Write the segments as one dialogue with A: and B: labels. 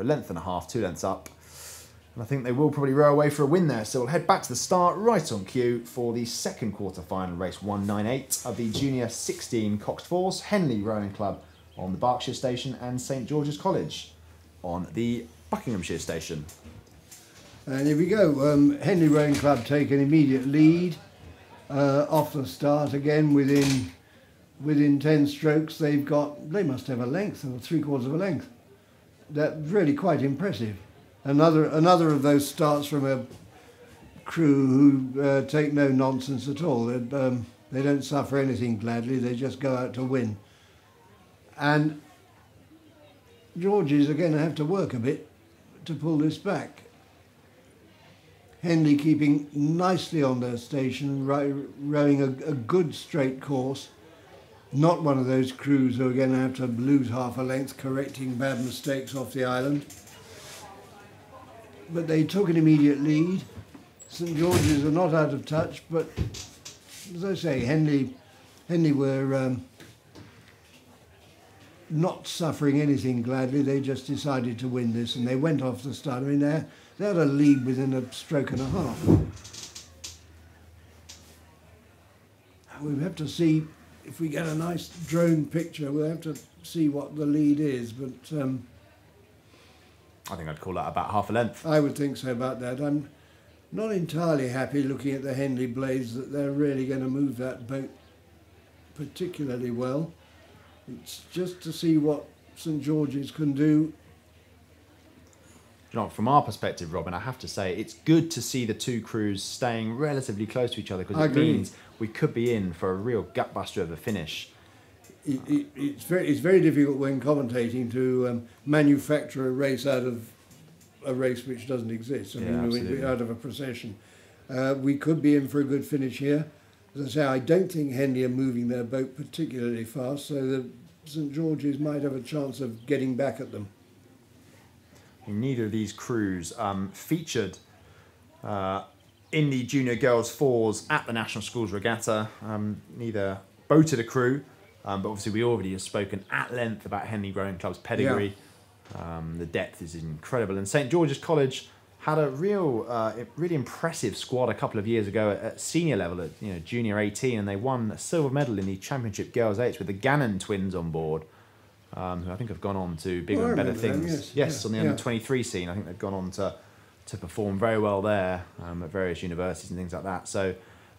A: a length and a half, 2 lengths up. And I think they will probably row away for a win there. So we'll head back to the start, right on cue, for the second quarter-final race 198 of the Junior 16 Coxed Fours, Henley Rowing Club on the Berkshire Station and St George's College on the Buckinghamshire Station.
B: And here we go. Henley Rowing Club take an immediate lead off the start again within 10 strokes. They must have a length or 3/4 of a length. That's really quite impressive. Another of those starts from a crew who take no nonsense at all. They don't suffer anything gladly. They just go out to win. And Georges are going to have to work a bit to pull this back. Henley keeping nicely on their station, rowing a good straight course. Not one of those crews who are going to have to lose half a length correcting bad mistakes off the island. But they took an immediate lead. St George's are not out of touch, but as I say, Henley were not suffering anything gladly. They just decided to win this, and they went off the start. I mean, they had a lead within a stroke and a half. We'll have to see if we get a nice drone picture. We'll have to see what the lead is, but
A: I think I'd call that about half a length.
B: I would think so about that. I'm not entirely happy looking at the Henley blades that they're really going to move that boat particularly well. It's just to see what St George's can do.
A: You know, from our perspective, Robin, I have to say it's good to see the two crews staying relatively close to each other, because it means we could be in for a real gutbuster of a finish.
B: It's very difficult when commentating to manufacture a race out of a race which doesn't exist. I mean, out of a procession. We could be in for a good finish here. As I say, I don't think Henley are moving their boat particularly fast, so the St George's might have a chance of getting back at them.
A: Neither of these crews featured in the Junior Girls Fours at the National Schools Regatta. Neither boated a crew, but obviously we already have spoken at length about Henley Rowing Club's pedigree. Yeah. The depth is incredible. And St George's College had a really impressive squad a couple of years ago at senior level, at Junior 18, and they won a silver medal in the Championship Girls 8s with the Gannon twins on board. Who I think have gone on to bigger and better things. Yes, on the under 23 scene, I think they've gone on to perform very well there at various universities and things like that. So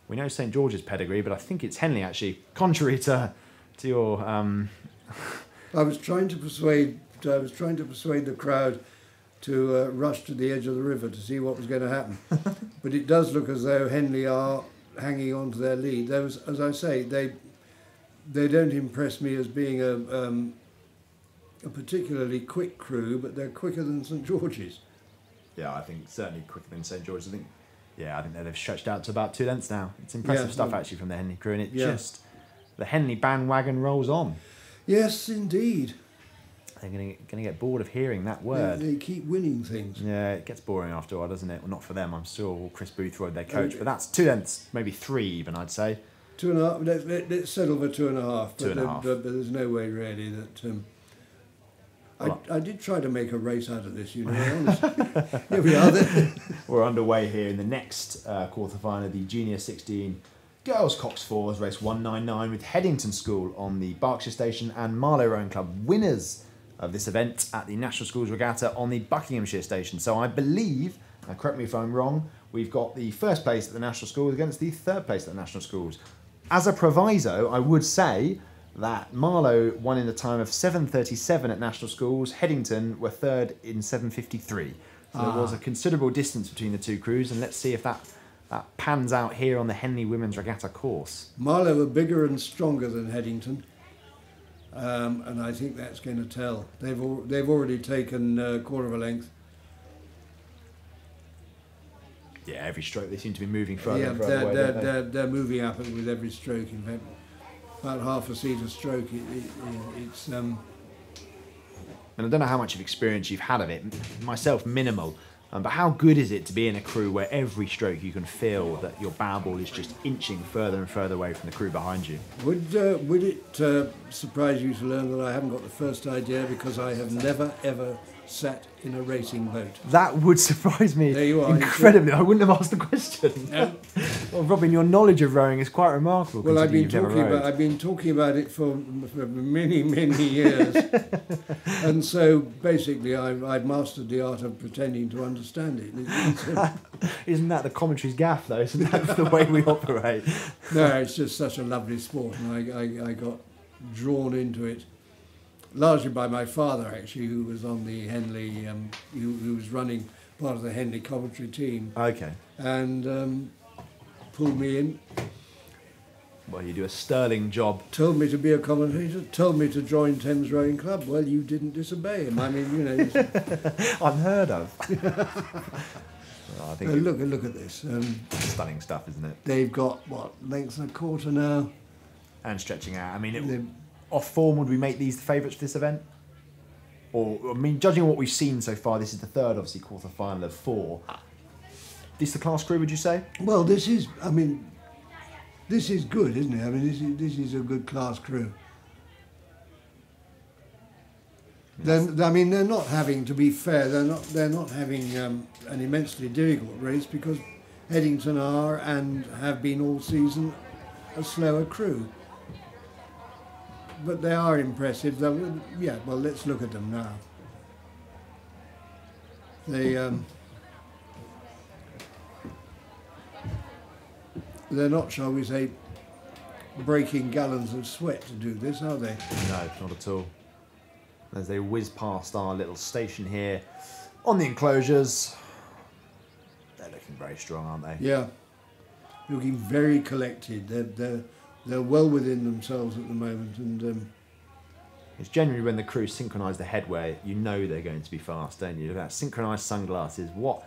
A: we know St George's pedigree, but I think it's Henley actually, contrary to your.
B: I was trying to persuade the crowd to rush to the edge of the river to see what was going to happen, but it does look as though Henley are hanging on to their lead. As I say, they don't impress me as being a particularly quick crew, but they're quicker than St George's.
A: Yeah, I think certainly quicker than St George's. I think they've stretched out to about 2 lengths now. It's impressive stuff actually from the Henley crew, and just the Henley bandwagon rolls on.
B: Yes, indeed.
A: They're going to get bored of hearing that word.
B: They keep winning things.
A: Yeah, it gets boring after a while, doesn't it? Well, not for them, I'm sure. Chris Booth rode their coach, but that's 2 lengths, maybe 3 even, I'd say.
B: 2.5. Let's settle for 2.5.
A: 2.5.
B: But there's no way really that. I did try to make a race out of this, honestly. Here we are then.
A: We're underway here in the next quarter-final of the Junior 16 Girls Cox Fours, race 199, with Headington School on the Berkshire Station and Marlow Rowing Club, winners of this event at the National Schools Regatta on the Buckinghamshire Station. So I believe, correct me if I'm wrong, we've got the first place at the National Schools against the third place at the National Schools. As a proviso, I would say that Marlow won in the time of 7:37 at National Schools. Headington were third in 7:53. So there was a considerable distance between the two crews, and let's see if that pans out here on the Henley Women's Regatta course.
B: Marlow were bigger and stronger than Headington, and I think that's going to tell. They've already taken a quarter of a length.
A: Yeah, every stroke they seem to be moving further and further away.
B: They're moving up with every stroke. In fact, about half a seat a stroke. It's. And
A: I don't know how much of experience you've had of it. Myself, minimal. But how good is it to be in a crew where every stroke you can feel that your bow ball is just inching further and further away from the crew behind you?
B: Would it surprise you to learn that I haven't got the first idea, because I have never ever sat in a racing boat?
A: That would surprise me
B: There you are.
A: incredibly. I wouldn't have asked the question.
B: Yeah.
A: Well, Robin, your knowledge of rowing is quite remarkable.
B: Well, I've
A: considering
B: been talking about it for many, many years, and so basically, I've mastered the art of pretending to understand it.
A: Isn't that the commentary's gaff, though? Isn't that the way we operate?
B: No, it's just such a lovely sport, and I got drawn into it largely by my father, actually, who was on the Henley, who was running part of the Henley commentary team.
A: Okay.
B: And pulled me in.
A: Well, you do a sterling job.
B: Told me to be a commentator, told me to join Thames Rowing Club. Well, you didn't disobey him. I mean, you know.
A: Unheard of. Well, I think
B: look at this.
A: Stunning stuff, isn't it?
B: They've got, what, length and a quarter now?
A: And stretching out. I mean, off form, would we make these the favourites for this event? Or, I mean, judging on what we've seen so far, this is the third, obviously, quarter-final of 4. This the class crew, would you say?
B: Well, this is good, isn't it? I mean, this is a good class crew. Yes. They're not having, to be fair, they're not having an immensely difficult race, because Headington are and have been all season a slower crew. But they are impressive. Yeah, well, let's look at them now. They're not, shall we say, breaking gallons of sweat to do this, are they?
A: No, not at all. As they whiz past our little station here on the enclosures, they're looking very strong, aren't they?
B: Yeah, looking very collected. They're well within themselves at the moment, and
A: it's generally when the crew synchronise the headwear, you know they're going to be fast, don't you? Look at that synchronised sunglasses. What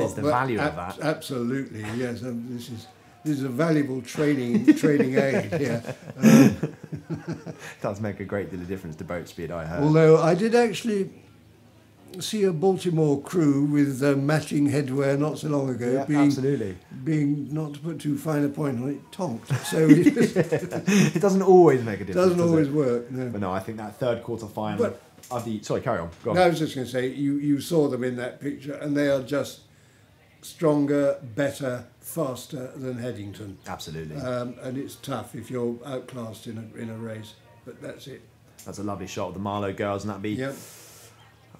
A: is the value of that?
B: Absolutely, yes. This is a valuable training aid here. It
A: does make a great deal of difference to boat speed, I heard.
B: Although I did actually see a Baltimore crew with matching headwear not so long ago.
A: Yeah, absolutely.
B: Being, not to put too fine a point on it, tonked. So
A: it doesn't always make a difference.
B: Doesn't always work. No.
A: But no, I think that third quarter final of the. Sorry, carry on. Go on.
B: No, I was just going to say you saw them in that picture, and they are just stronger, better, faster than Headington.
A: Absolutely.
B: And it's tough if you're outclassed in a race. But that's it.
A: That's a lovely shot of the Marlow girls, and that'd be.
B: Yep.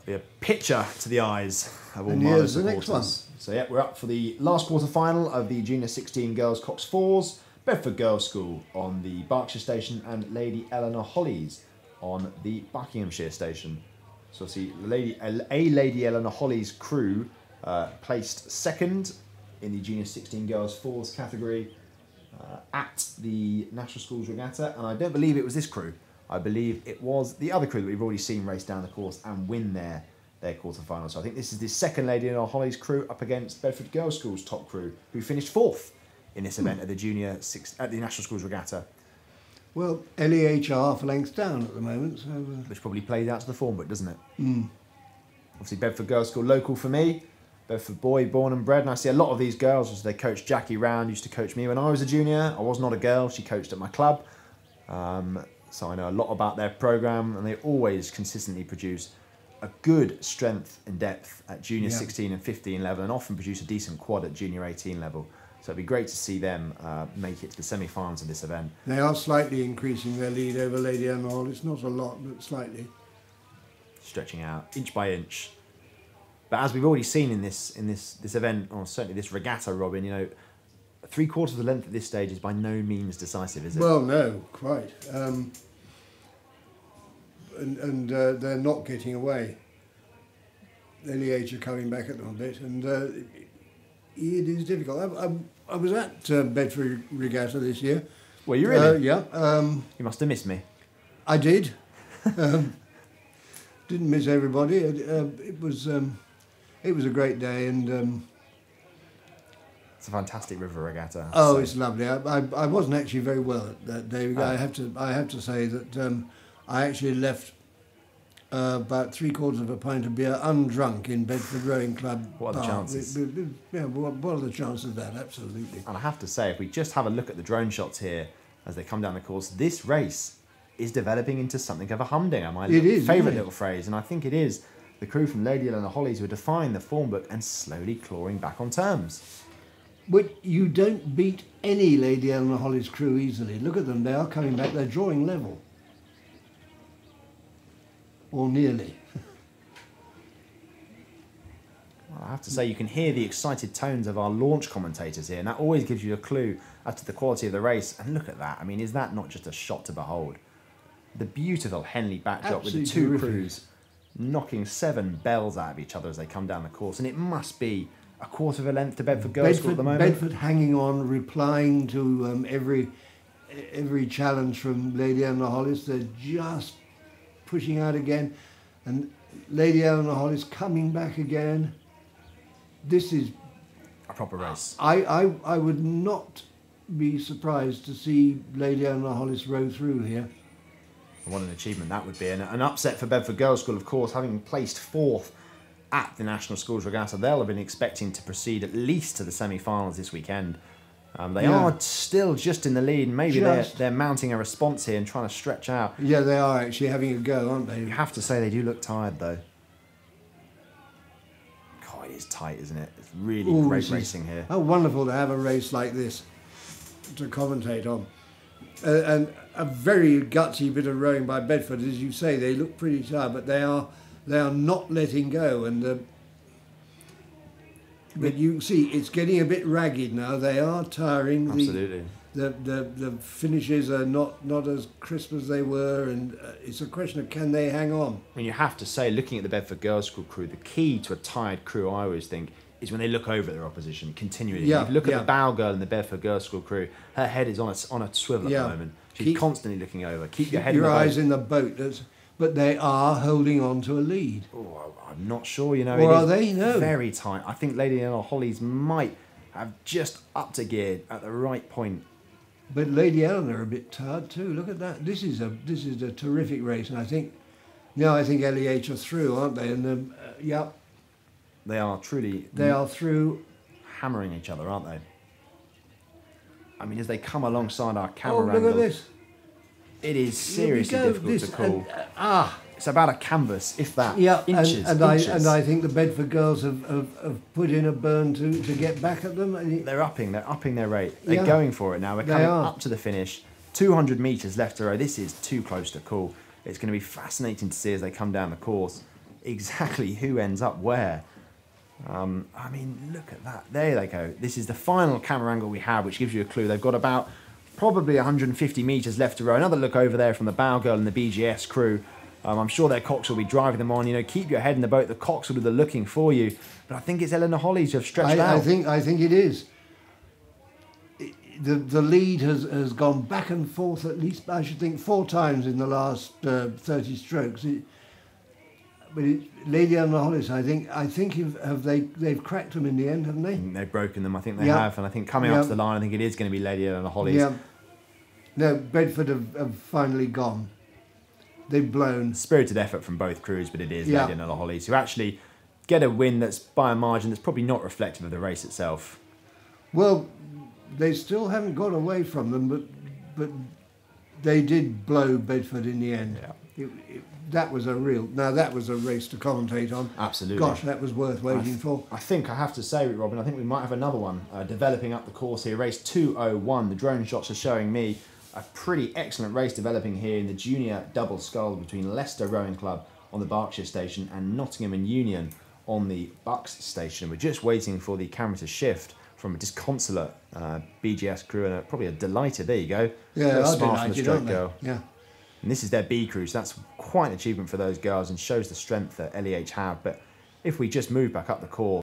A: Be a picture to the eyes of all
B: and
A: Marlow
B: here's
A: supporters.
B: The next one.
A: So yeah, we're up for the last quarter final of the Junior 16 Girls Cox Fours. Bedford Girls School on the Berkshire station and Lady Eleanor Hollies on the Buckinghamshire station. So see, Lady Eleanor Hollies crew placed second in the Junior 16 Girls Fours category at the National Schools Regatta, and I don't believe it was this crew. I believe it was the other crew that we've already seen race down the course and win their quarter-final. So I think this is the second Lady Eleanor Hollies crew up against Bedford Girls School's top crew, who finished 4th in this event at the National Schools Regatta.
B: Well, LEH are half a length down at the moment, so
A: which probably plays out to the form book, doesn't it?
B: Mm.
A: Obviously, Bedford Girls School local for me. Bedford boy, born and bred, and I see a lot of these girls. As they coach Jackie Round, used to coach me when I was a junior. I was not a girl; she coached at my club. So I know a lot about their programme, and they always consistently produce a good strength and depth at junior 16 and 15 level, and often produce a decent quad at junior 18 level. So it'd be great to see them make it to the semi-finals of this event.
B: They are slightly increasing their lead over Lady Eleanor. It's not a lot, but slightly.
A: Stretching out inch by inch. But as we've already seen in this event, or certainly this regatta, Robin, you know, 3/4 of the length at this stage is by no means decisive, is it?
B: Well, no, quite. And they're not getting away. LEH are coming back a little bit, and it is difficult. I was at Bedford Regatta this year.
A: Well, you really?
B: Yeah.
A: You must have missed me.
B: I did. Didn't miss everybody. It was a great day, and
A: it's a fantastic river regatta.
B: Oh, so. It's lovely. I wasn't actually very well that day.
A: Oh.
B: I have to say that I actually left about 3/4 of a pint of beer undrunk in Bedford Rowing Club.
A: What are the chances?
B: Yeah, what are the chances of that? Absolutely.
A: And I have to say, if we just have a look at the drone shots here as they come down the course, this race is developing into something of a humdinger. My favourite little phrase, and I think it is. the crew from Lady Eleanor Hollies who are defying the form book and slowly clawing back on terms.
B: But you don't beat any Lady Eleanor Hollies crew easily. Look at them, they are coming back, they're drawing level. Or nearly.
A: Well, I have to say, you can hear the excited tones of our launch commentators here, and that always gives you a clue as to the quality of the race. And look at that, I mean, is that not just a shot to behold? The beautiful Henley backdrop with the two crews knocking 7 bells out of each other as they come down the course, and it must be a quarter of a length to Bedford Girls' School at the moment.
B: Bedford hanging on, replying to every challenge from Lady Eleanor Hollies. They're just pushing out again, and Lady Eleanor Hollies coming back again. This is
A: a proper race.
B: I would not be surprised to see Lady Eleanor Hollies row through here.
A: What an achievement that would be. And an upset for Bedford Girls' School, of course, having placed 4th at the National Schools Regatta. They'll have been expecting to proceed at least to the semi-finals this weekend. They are still just in the lead. Maybe they're mounting a response here and trying to stretch out.
B: Yeah, they are actually having a go, aren't they?
A: You have to say they do look tired, though. God, it is tight, isn't it? It's really great racing here.
B: How wonderful to have a race like this to commentate on. And a very gutsy bit of rowing by Bedford. As you say, they look pretty tired, but they are not letting go. And but you can see it's getting a bit ragged now. They are tiring.
A: Absolutely.
B: The finishes are not as crisp as they were, and it's a question of can they hang on.
A: I mean, you have to say, looking at the Bedford Girls' School crew, the key to a tired crew, I always think, is when they look over at their opposition continually.
B: Yeah,
A: if you look at the bow girl in the Bedford Girls' School crew, her head is on a swivel at the moment. She's constantly looking over. Keep your head in the boat.
B: Your eyes in the boat. But they are holding on to a lead.
A: Oh, I'm not sure, you know.
B: Or are they? No.
A: Very tight. I think Lady Eleanor Hollies might have just upped a gear at the right point.
B: But Lady Eleanor are a bit tired too. Look at that. This is a terrific race, and I think LEH are through, aren't they? And yeah,
A: they are truly.
B: They are through,
A: hammering each other, aren't they? I mean, as they come alongside our camera
B: look at this.
A: It is seriously difficult to call. It's about a canvas, if that.
B: Yeah,
A: inches.
B: And I think the Bedford girls have put in a burn to get back at them.
A: They're upping their rate. They're going for it now. We're coming up to the finish. 200 metres left to row. This is too close to call. It's going to be fascinating to see as they come down the course exactly who ends up where. I mean, look at that. There they go. This is the final camera angle we have, which gives you a clue. They've got about probably 150 metres left to row. Another look over there from the bow girl and the BGS crew. I'm sure their cocks will be driving them on. You know, keep your head in the boat. The cocks will do the looking for you. But I think it's Eleanor Hollies who have stretched out.
B: I think it is. The lead has gone back and forth at least, I should think, 4 times in the last 30 strokes. Lady Eleanor Hollies, I think they've cracked them in the end, haven't they?
A: They've broken them. I think they have, and I think coming up to the line, I think it is going to be Lady Eleanor Hollies.
B: Yeah. No, Bedford have finally gone. They've blown.
A: Spirited effort from both crews, but it is Lady Eleanor Hollies who actually get a win that's by a margin that's probably not reflective of the race itself.
B: Well, they still haven't got away from them, but they did blow Bedford in the end.
A: Yeah.
B: That was a race to commentate on.
A: Absolutely.
B: Gosh, that was worth waiting for.
A: I think I have to say, Robin, I think we might have another one developing up the course here. Race 201. The drone shots are showing me a pretty excellent race developing here in the junior double scull between Leicester Rowing Club on the Berkshire station and Nottingham and Union on the Bucks station. We're just waiting for the camera to shift from a disconsolate BGS crew and probably a delighted. There you go.
B: Yeah,
A: smart from the stroke girl.
B: Yeah.
A: And this is their B crew, so that's quite an achievement for those girls and shows the strength that LEH have. But if we just move back up the course,